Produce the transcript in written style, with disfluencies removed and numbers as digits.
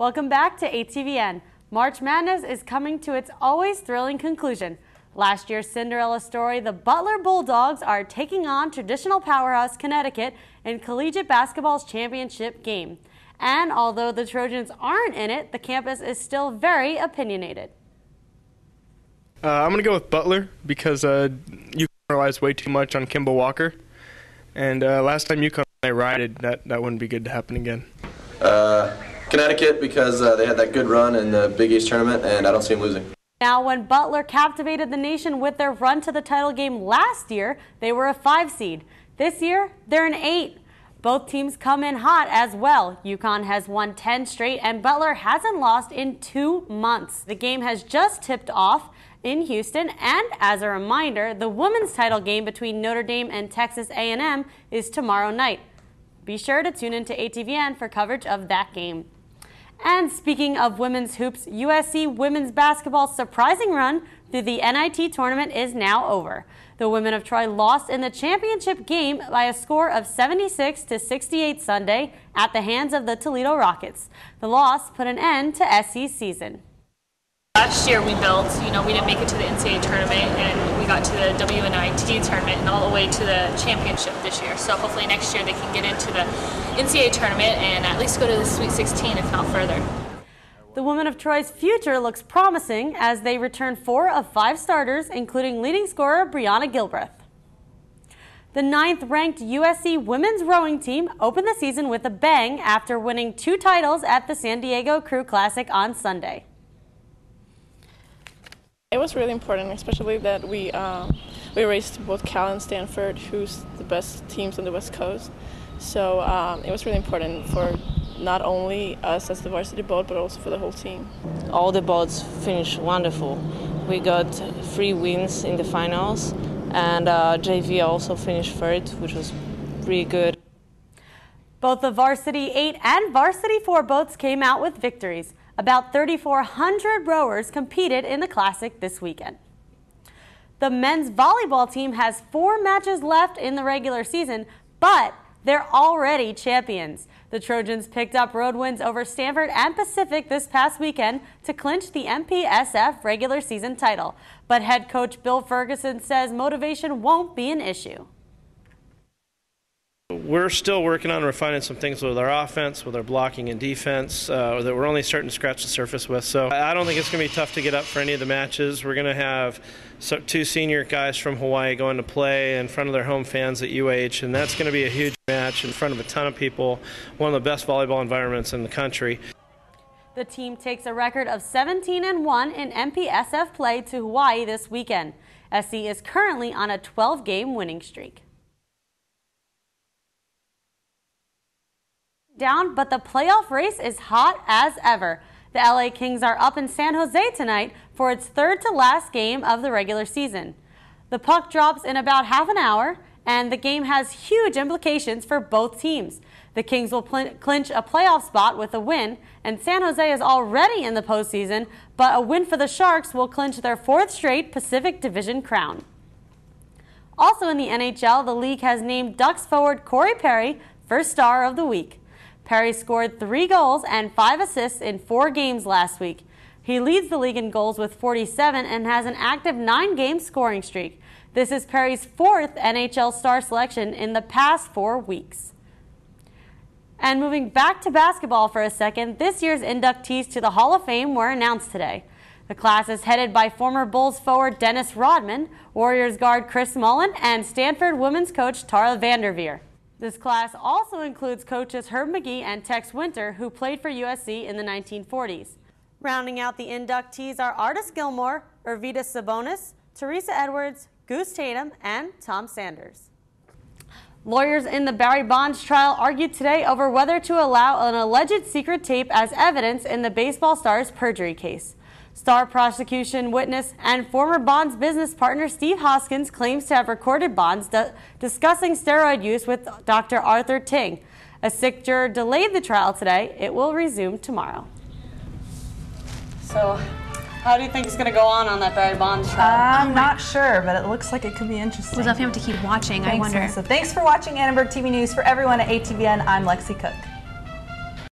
Welcome back to ATVN. March Madness is coming to its always thrilling conclusion. Last year's Cinderella story, the Butler Bulldogs are taking on traditional powerhouse Connecticut in collegiate basketball's championship game. And although the Trojans aren't in it, the campus is still very opinionated. I'm going to go with Butler because UConn relies way too much on Kimball Walker. And last time UConn rioted, that wouldn't be good to happen again. Connecticut because they had that good run in the Big East tournament, and I don't see them losing. Now, when Butler captivated the nation with their run to the title game last year, they were a 5 seed. This year, they're an 8. Both teams come in hot as well. UConn has won 10 straight, and Butler hasn't lost in 2 months. The game has just tipped off in Houston, and as a reminder, the women's title game between Notre Dame and Texas A&M is tomorrow night. Be sure to tune into ATVN for coverage of that game. And speaking of women's hoops, USC women's basketball's surprising run through the NIT tournament is now over. The women of Troy lost in the championship game by a score of 76-68 Sunday at the hands of the Toledo Rockets. The loss put an end to SC's season. Last year we built, we didn't make it to the NCAA tournament, and we got to the WNIT tournament and all the way to the championship this year. So hopefully next year they can get into the NCAA tournament and at least go to the Sweet 16, if not further. The women of Troy's future looks promising as they return 4 of 5 starters, including leading scorer Brianna Gilbreth. The 9th-ranked USC women's rowing team opened the season with a bang after winning 2 titles at the San Diego Crew Classic on Sunday. It was really important, especially that we raced both Cal and Stanford, who's the best teams on the West Coast. So it was really important for not only us as the varsity boat, but also for the whole team. All the boats finished wonderful. We got 3 wins in the finals, and JV also finished third, which was pretty good. Both the Varsity 8 and Varsity 4 boats came out with victories. About 3,400 rowers competed in the Classic this weekend. The men's volleyball team has 4 matches left in the regular season, but they're already champions. The Trojans picked up road wins over Stanford and Pacific this past weekend to clinch the MPSF regular season title. But head coach Bill Ferguson says motivation won't be an issue. We're still working on refining some things with our offense, with our blocking and defense that we're only starting to scratch the surface with. So I don't think it's going to be tough to get up for any of the matches. We're going to have 2 senior guys from Hawaii going to play in front of their home fans at UH, and that's going to be a huge match in front of a ton of people, one of the best volleyball environments in the country. The team takes a record of 17-1 in MPSF play to Hawaii this weekend. SC is currently on a 12-game winning streak. Down, but the playoff race is hot as ever. The LA Kings are up in San Jose tonight for its 3rd to last game of the regular season. The puck drops in about half an hour, and the game has huge implications for both teams. The Kings will clinch a playoff spot with a win, and San Jose is already in the postseason, but a win for the Sharks will clinch their 4th straight Pacific Division crown. Also in the NHL, the league has named Ducks forward Corey Perry first star of the week. Perry scored 3 goals and 5 assists in 4 games last week. He leads the league in goals with 47 and has an active 9-game scoring streak. This is Perry's 4th NHL star selection in the past 4 weeks. And moving back to basketball for a second, this year's inductees to the Hall of Fame were announced today. The class is headed by former Bulls forward Dennis Rodman, Warriors guard Chris Mullin, and Stanford women's coach Tara Vanderveer. This class also includes coaches Herb McGee and Tex Winter, who played for USC in the 1940s. Rounding out the inductees are Artis Gilmore, Arvydas Sabonis, Teresa Edwards, Goose Tatum, and Tom Sanders. Lawyers in the Barry Bonds trial argued today over whether to allow an alleged secret tape as evidence in the baseball star's perjury case. Star prosecution witness and former Bonds business partner Steve Hoskins claims to have recorded Bonds discussing steroid use with Dr. Arthur Ting. A sick juror delayed the trial today. It will resume tomorrow. So, how do you think it's going to go on that Barry Bonds trial? I'm not sure, but it looks like it could be interesting. We'll definitely have to keep watching. Thanks, I wonder. So thanks for watching Annenberg TV News. For everyone at ATVN, I'm Lexi Cook.